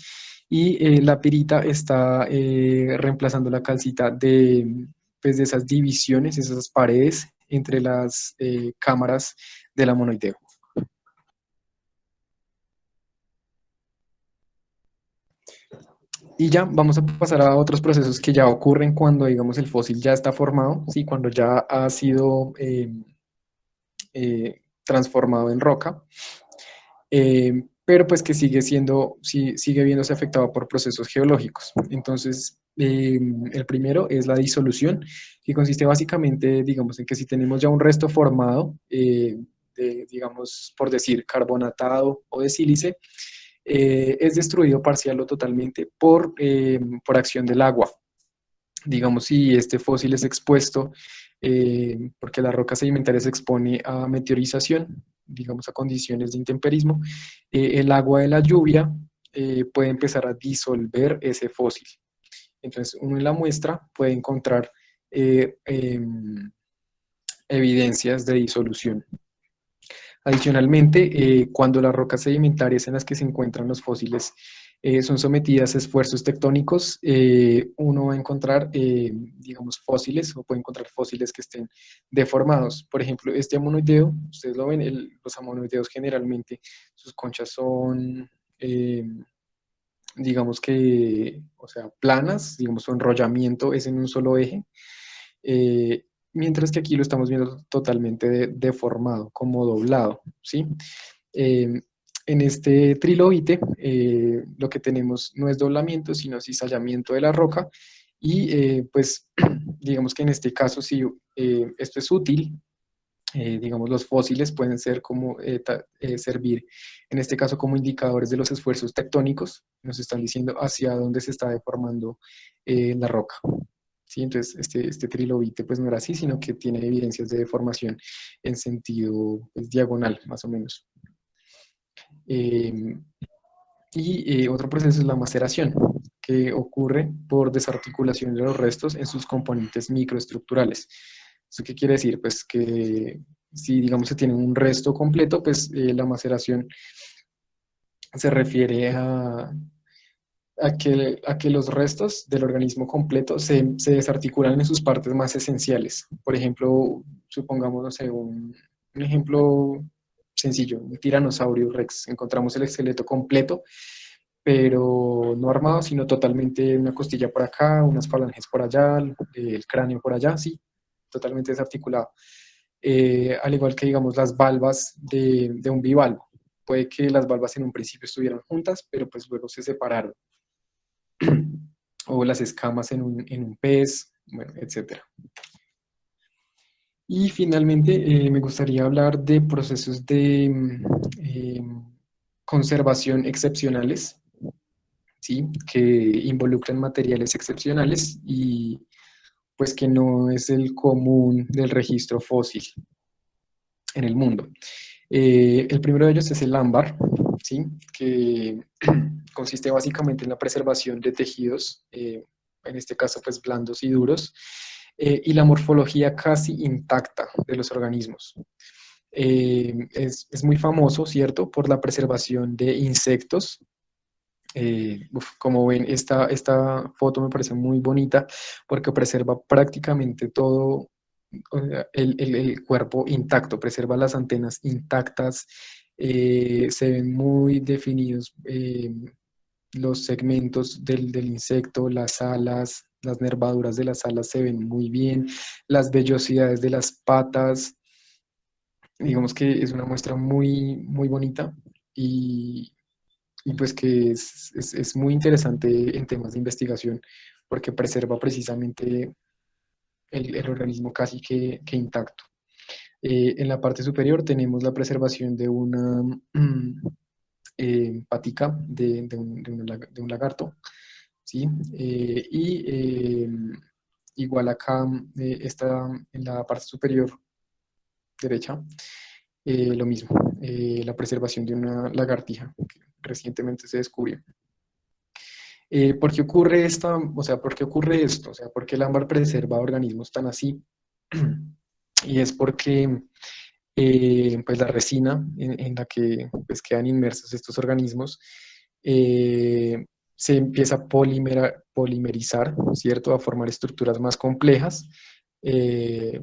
y la pirita está reemplazando la calcita pues, de esas divisiones, esas paredes entre las cámaras del amonoideo. Y ya vamos a pasar a otros procesos que ya ocurren cuando, digamos, el fósil ya está formado, ¿sí? Cuando ya ha sido transformado en roca. Pero pues que sigue viéndose afectado por procesos geológicos. Entonces, el primero es la disolución, que consiste básicamente, digamos, en que si tenemos ya un resto formado, digamos, por decir, carbonatado o de sílice, es destruido parcial o totalmente por acción del agua. Digamos, si este fósil es expuesto, porque la roca sedimentaria se expone a meteorización, digamos, a condiciones de intemperismo, el agua de la lluvia puede empezar a disolver ese fósil. Entonces, uno en la muestra puede encontrar evidencias de disolución. Adicionalmente, cuando las rocas sedimentarias en las que se encuentran los fósiles son sometidas a esfuerzos tectónicos, uno va a encontrar, digamos, fósiles o puede encontrar fósiles que estén deformados. Por ejemplo, este amonoideo, ustedes lo ven, los amonoideos generalmente, sus conchas son, digamos que, o sea, planas, digamos, su enrollamiento es en un solo eje. Mientras que aquí lo estamos viendo totalmente deformado, como doblado, ¿sí? Eh, en este trilobite lo que tenemos no es doblamiento, sino cizallamiento de la roca y pues digamos que en este caso sí, esto es útil Digamos, los fósiles pueden ser como, servir, en este caso, como indicadores de los esfuerzos tectónicos. Nos están diciendo hacia dónde se está deformando la roca. ¿Sí? Entonces, este trilobite pues no era así, sino que tiene evidencias de deformación en sentido pues, diagonal, más o menos. Eh, Otro proceso es la maceración, que ocurre por desarticulación de los restos en sus componentes microestructurales. ¿Eso qué quiere decir? Pues que si, digamos, se tiene un resto completo, pues la maceración se refiere a que los restos del organismo completo se desarticulan en sus partes más esenciales. Por ejemplo, supongamos, no sé, un ejemplo sencillo, un tiranosaurio rex. Encontramos el esqueleto completo, pero no armado, sino totalmente una costilla por acá, unas falanges por allá, el cráneo por allá, sí, totalmente desarticulado. Al igual que, digamos, las valvas de un bivalvo. Puede que las valvas en un principio estuvieran juntas, pero pues luego se separaron. O las escamas en un pez, bueno, etcétera. Y finalmente me gustaría hablar de procesos de conservación excepcionales, ¿sí? Que involucran materiales excepcionales y pues que no es el común del registro fósil en el mundo. El primero de ellos es el ámbar, ¿sí? Que consiste básicamente en la preservación de tejidos, en este caso pues blandos y duros, y la morfología casi intacta de los organismos. Es muy famoso, ¿cierto?, por la preservación de insectos. Como ven, esta foto me parece muy bonita porque preserva prácticamente todo, o sea, el cuerpo intacto, preserva las antenas intactas, se ven muy definidos los segmentos del insecto, las alas, las nervaduras de las alas se ven muy bien, las vellosidades de las patas, digamos que es una muestra muy, muy bonita y, y pues que es muy interesante en temas de investigación porque preserva precisamente el organismo casi que intacto. En la parte superior tenemos la preservación de una patica de un lagarto, ¿sí? Igual acá está en la parte superior derecha, lo mismo, la preservación de una lagartija que recientemente se descubrió. ¿Por qué ocurre o sea, por qué ocurre esto? O sea, ¿por qué el ámbar preserva organismos tan así? Y es porque pues la resina en la que pues, quedan inmersos estos organismos se empieza a polimerizar, ¿cierto? A formar estructuras más complejas, eh,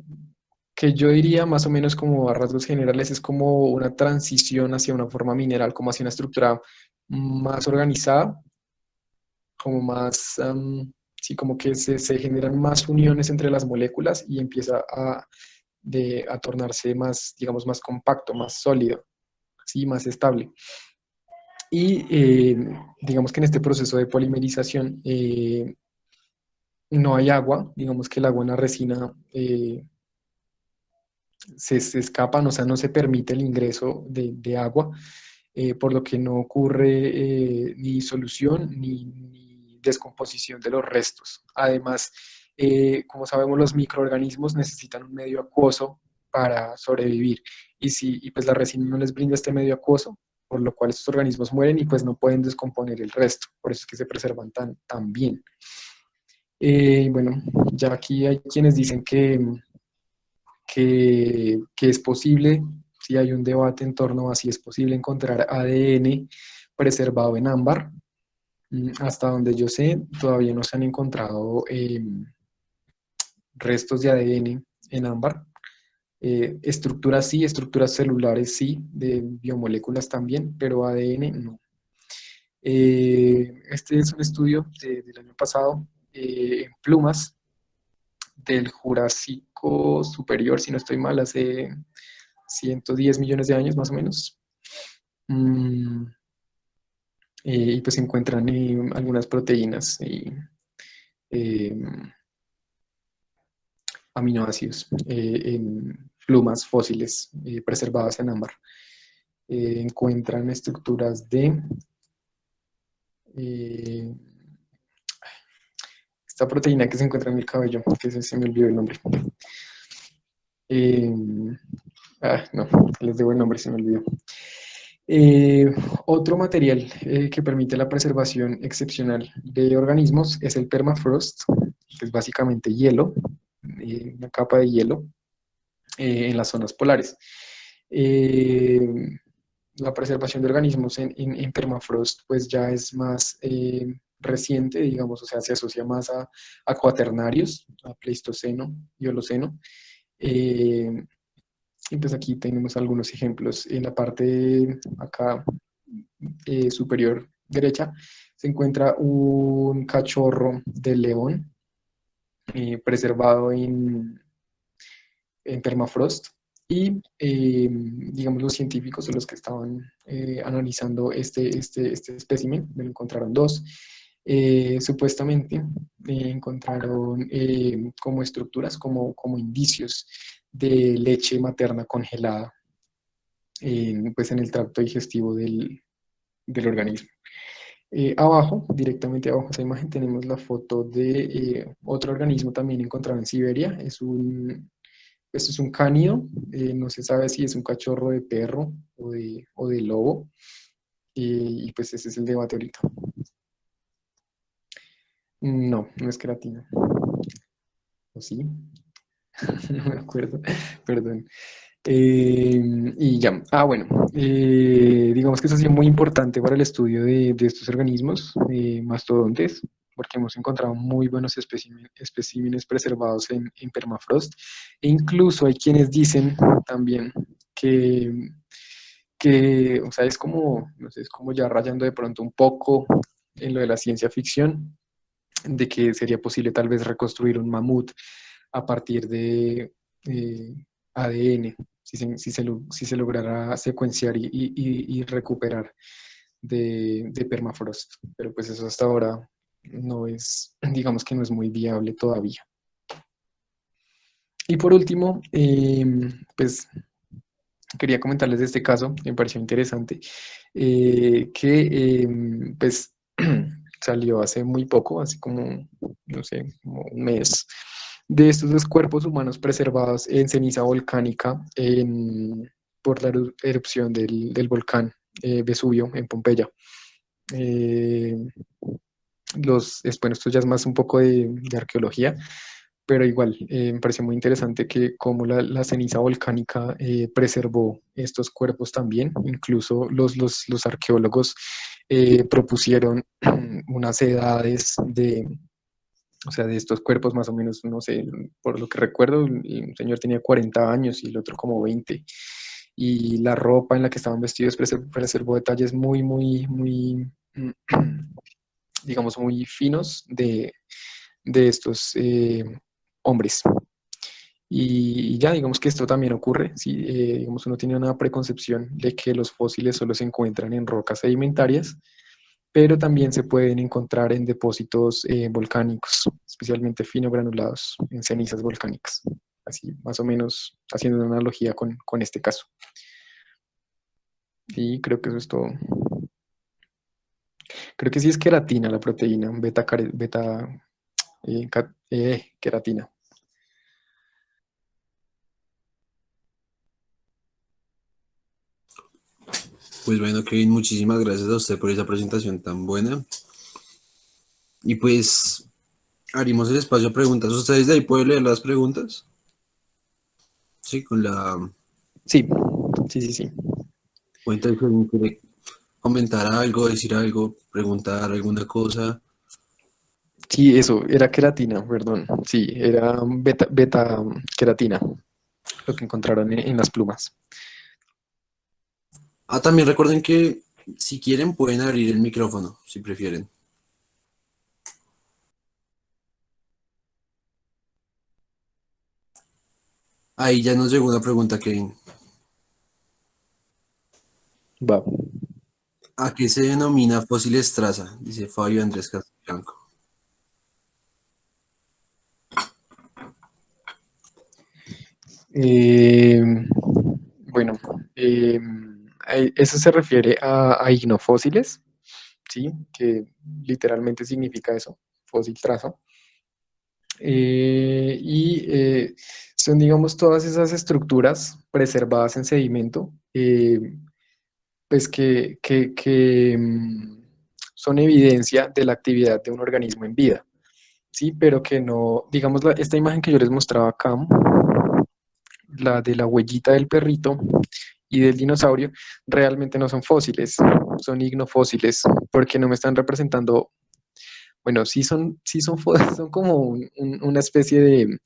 que yo diría más o menos como a rasgos generales es como una transición hacia una forma mineral, como hacia una estructura más organizada, como más, sí, como que se generan más uniones entre las moléculas y empieza a tornarse más, digamos, más compacto, más sólido, sí, más estable. Y digamos que en este proceso de polimerización no hay agua, digamos que el agua en la resina se escapa, o sea, no se permite el ingreso de agua, por lo que no ocurre ni disolución ni descomposición de los restos. Además, como sabemos, los microorganismos necesitan un medio acuoso para sobrevivir y pues la resina no les brinda este medio acuoso, por lo cual estos organismos mueren y pues no pueden descomponer el resto, por eso es que se preservan tan bien. Bueno, ya aquí hay quienes dicen que es posible, si hay un debate en torno a si es posible encontrar ADN preservado en ámbar. Hasta donde yo sé, todavía no se han encontrado restos de ADN en ámbar. Estructuras sí, estructuras celulares sí, de biomoléculas también, pero ADN no. Este es un estudio del año pasado en plumas del Jurásico Superior, si no estoy mal, hace 110 millones de años más o menos. Mm, y pues se encuentran algunas proteínas y eh, aminoácidos plumas fósiles preservadas en ámbar. Encuentran estructuras de eh, esta proteína que se encuentra en el cabello, que se me olvidó el nombre. Eh, no, les debo el nombre, se me olvidó. Eh, Otro material que permite la preservación excepcional de organismos es el permafrost, que es básicamente hielo, una capa de hielo en las zonas polares. Eh, la preservación de organismos en permafrost pues ya es más reciente, digamos, o sea, se asocia más a cuaternarios, a Pleistoceno y Holoceno. Eh, y pues aquí tenemos algunos ejemplos. En la parte acá superior derecha se encuentra un cachorro de león preservado en permafrost. Y digamos los científicos son los que estaban analizando este espécimen, me lo encontraron dos. Supuestamente encontraron como estructuras, como indicios de leche materna congelada pues en el tracto digestivo del organismo. Abajo, directamente abajo de esa imagen, tenemos la foto de otro organismo también encontrado en Siberia. Esto es un cánido, no se sabe si es un cachorro de perro o de lobo, y pues ese es el debate ahorita. No, no es queratina. ¿O sí? No me acuerdo, perdón. Y ya, bueno, digamos que eso ha sido muy importante para el estudio de estos organismos mastodontes, porque hemos encontrado muy buenos especímenes preservados en permafrost, e incluso hay quienes dicen también que, o sea, es como, no sé, es como ya rayando de pronto un poco en lo de la ciencia ficción, de que sería posible tal vez reconstruir un mamut a partir de ADN, si se lograra secuenciar y recuperar de permafrost. Pero pues eso hasta ahora no es, digamos que no es muy viable todavía. Y por último, pues quería comentarles de este caso, me pareció interesante, que pues salió hace muy poco, así como, no sé, como un mes, de estos dos cuerpos humanos preservados en ceniza volcánica por la erupción del volcán Vesubio en Pompeya. Eh, bueno, esto ya es más un poco de arqueología, pero igual me pareció muy interesante que como la ceniza volcánica preservó estos cuerpos también, incluso los arqueólogos propusieron unas edades o sea, de estos cuerpos más o menos, no sé, por lo que recuerdo, un señor tenía 40 años y el otro como 20, y la ropa en la que estaban vestidos preservó detalles muy, muy, muy, digamos, muy finos de estos hombres. Y ya, digamos que esto también ocurre, si digamos uno tiene una preconcepción de que los fósiles solo se encuentran en rocas sedimentarias, pero también se pueden encontrar en depósitos volcánicos, especialmente finogranulados en cenizas volcánicas. Así, más o menos, haciendo una analogía con este caso. Y creo que eso es todo. Creo que sí es queratina la proteína, queratina. Pues bueno, Kevin, muchísimas gracias a usted por esa presentación tan buena. Y pues abrimos el espacio a preguntas. ¿Ustedes de ahí pueden leer las preguntas? Sí, con la Sí, sí, sí, sí. cuenta de que alguien quiere comentar algo, decir algo, preguntar alguna cosa. Sí, eso, era queratina, perdón. Sí, era beta queratina, lo que encontraron en las plumas. Ah, también recuerden que si quieren pueden abrir el micrófono, si prefieren. Ahí ya nos llegó una pregunta, Kevin. Va. ¿A qué se denomina fósiles traza? Dice Fabio Andrés Blanco. Eh, bueno, eh, eso se refiere a ignofósiles, ¿sí? Que literalmente significa eso, fósil trazo. Son, digamos, todas esas estructuras preservadas en sedimento, pues que son evidencia de la actividad de un organismo en vida, ¿sí? Pero que no, digamos, esta imagen que yo les mostraba acá, la de la huellita del perrito y del dinosaurio, realmente no son fósiles, son ignofósiles, porque no me están representando, bueno, son como una especie de,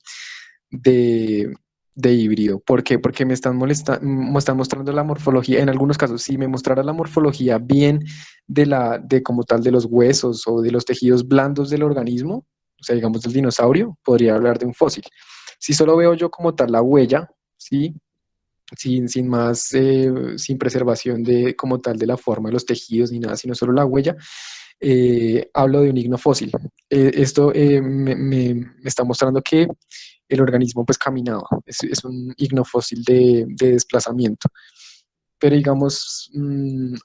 de híbrido. ¿Por qué? Porque me están mostrando la morfología, en algunos casos, si me mostrara la morfología bien de como tal de los huesos o de los tejidos blandos del organismo, o sea, digamos del dinosaurio, podría hablar de un fósil. Si solo veo yo como tal la huella, ¿sí? Sin más, sin preservación de como tal de la forma de los tejidos ni nada, sino solo la huella, hablo de un ignofósil. Esto me está mostrando que el organismo pues caminaba, es un ignofósil de desplazamiento. Pero digamos,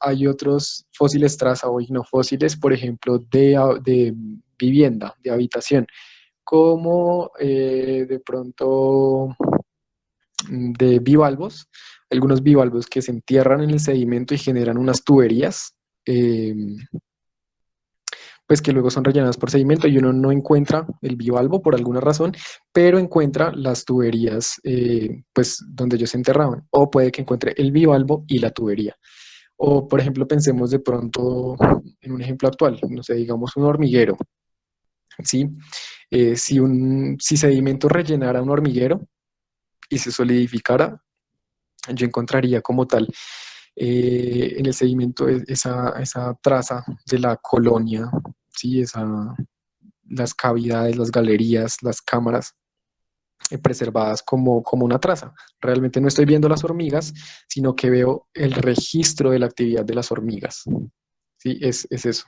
hay otros fósiles traza o ignofósiles, por ejemplo, de vivienda, de habitación, como de pronto de bivalvos, algunos bivalvos que se entierran en el sedimento y generan unas tuberías, eh, pues que luego son rellenadas por sedimento y uno no encuentra el bivalvo por alguna razón, pero encuentra las tuberías, pues donde ellos se enterraban, o puede que encuentre el bivalvo y la tubería. O, por ejemplo, pensemos de pronto en un ejemplo actual, no sé, digamos un hormiguero, ¿sí? Si sedimento rellenara un hormiguero y se solidificara, yo encontraría como tal en el sedimento esa traza de la colonia, ¿sí? Las cavidades, las galerías, las cámaras preservadas como una traza. Realmente no estoy viendo las hormigas, sino que veo el registro de la actividad de las hormigas. Sí, es eso.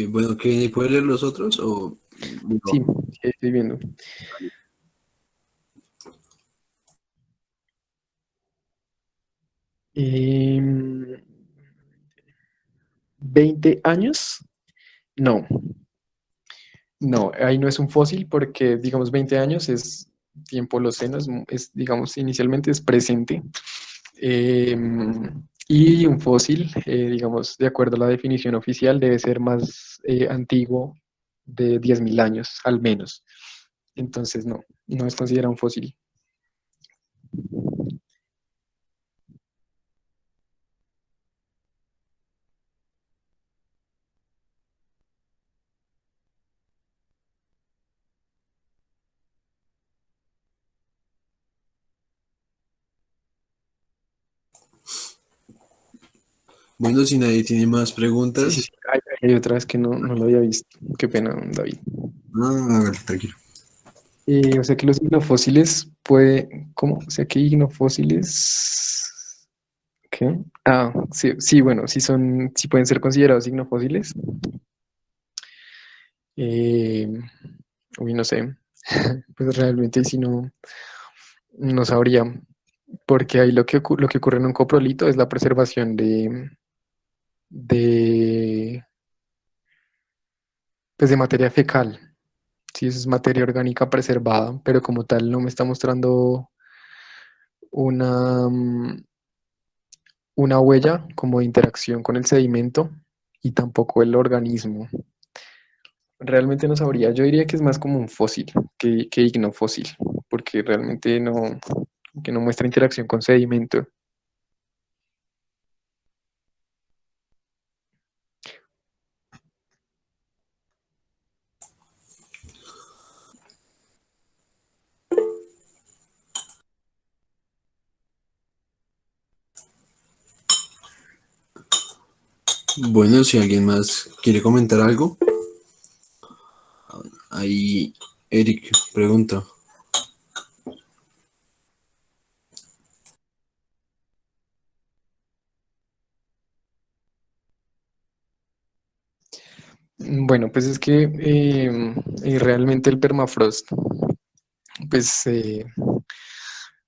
Bueno, ¿qué puede leer los otros? O Sí, no. sí, estoy viendo. Em, 20 años, no, no, ahí no es un fósil porque, digamos, 20 años es tiempo Holoceno, digamos, inicialmente es presente. Eh, y un fósil, digamos, de acuerdo a la definición oficial, debe ser más antiguo de 10.000 años, al menos. Entonces, no, no es considerado un fósil. Bueno, si nadie tiene más Sí, sí, sí. preguntas, Hay otra vez que no lo había visto. Qué pena, David. hágale, tranquilo. O sea que los ignofósiles puede, ¿cómo? O sea que ignofósiles, ¿qué? Ah, sí, sí, bueno, sí pueden ser considerados ignofósiles. Eh, uy, no sé, pues realmente si no sabría, porque ahí lo que ocurre en un coprolito es la preservación de, pues de materia fecal. Sí, eso es materia orgánica preservada, pero como tal no me está mostrando una, una huella como de interacción con el sedimento y tampoco el organismo. Realmente no sabría. Yo diría que es más como un fósil que ignofósil, porque realmente que no muestra interacción con sedimento. Bueno, si alguien más quiere comentar algo, ahí Eric pregunta. Bueno, pues es que realmente el permafrost, pues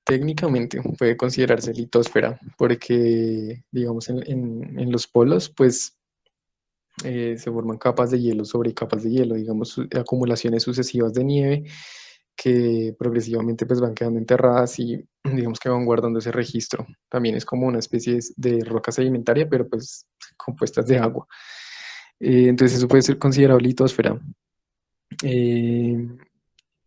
técnicamente puede considerarse litosfera, porque digamos en los polos, pues se forman capas de hielo sobre capas de hielo, digamos, acumulaciones sucesivas de nieve que progresivamente pues van quedando enterradas y digamos que van guardando ese registro. También es como una especie de roca sedimentaria, pero pues compuestas de agua. Entonces eso puede ser considerado litosfera. Eh,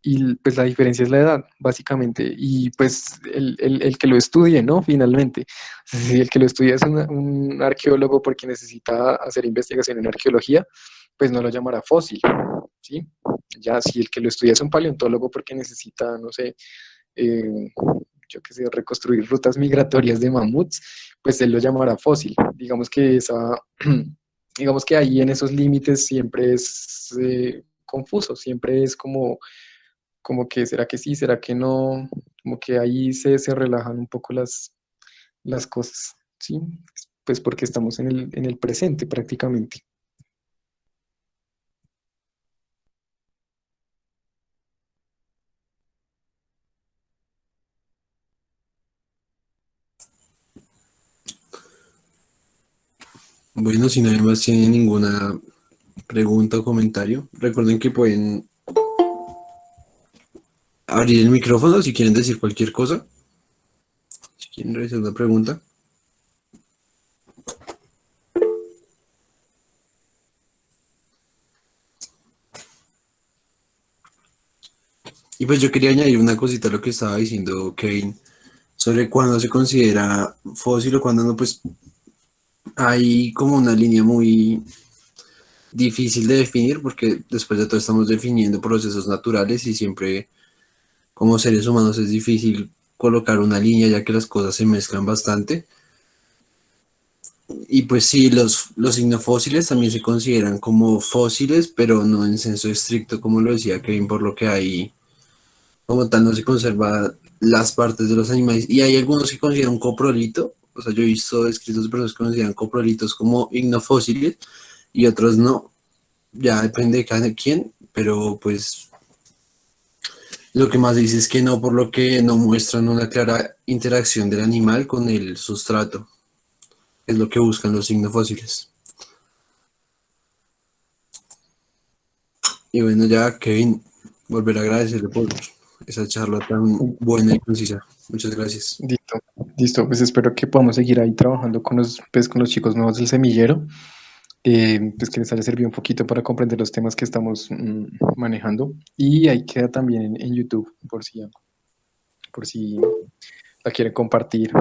y pues la diferencia es la edad, básicamente, y pues el que lo estudie, ¿no? Finalmente, si el que lo estudia es un arqueólogo porque necesita hacer investigación en arqueología, pues no lo llamará fósil, ¿sí? Ya si el que lo estudia es un paleontólogo porque necesita, no sé, eh, yo qué sé, reconstruir rutas migratorias de mamuts, pues él lo llamará fósil. Digamos que digamos que ahí en esos límites siempre es confuso, siempre es como que será que sí, será que no, como que ahí se relajan un poco las cosas, ¿sí? Pues porque estamos en el presente prácticamente. Bueno, si nadie más tiene ninguna pregunta o comentario, recuerden que pueden abrir el micrófono si quieren decir cualquier cosa, si quieren realizar una pregunta. Y pues yo quería añadir una cosita a lo que estaba diciendo Kevin sobre cuándo se considera fósil o cuándo no, pues hay como una línea muy difícil de definir porque después de todo estamos definiendo procesos naturales y siempre como seres humanos es difícil colocar una línea ya que las cosas se mezclan bastante. Y pues sí, los ignofósiles también se consideran como fósiles, pero no en senso estricto, como lo decía Kevin, por lo que hay, como tal, no se conserva las partes de los animales. Y hay algunos que consideran coprolito, o sea, yo he visto escritos de personas que consideran coprolitos como ignofósiles y otros no, ya depende de cada quien, pero pues lo que más dice es que no, por lo que no muestran una clara interacción del animal con el sustrato, es lo que buscan los ignofósiles. Y bueno, ya Kevin, volver a agradecerle por esa charla tan buena y concisa. Muchas gracias. Listo, listo, pues espero que podamos seguir ahí trabajando con los chicos nuevos del semillero, pues que les haya servido un poquito para comprender los temas que estamos manejando. Y ahí queda también en YouTube, por si la quieren compartir.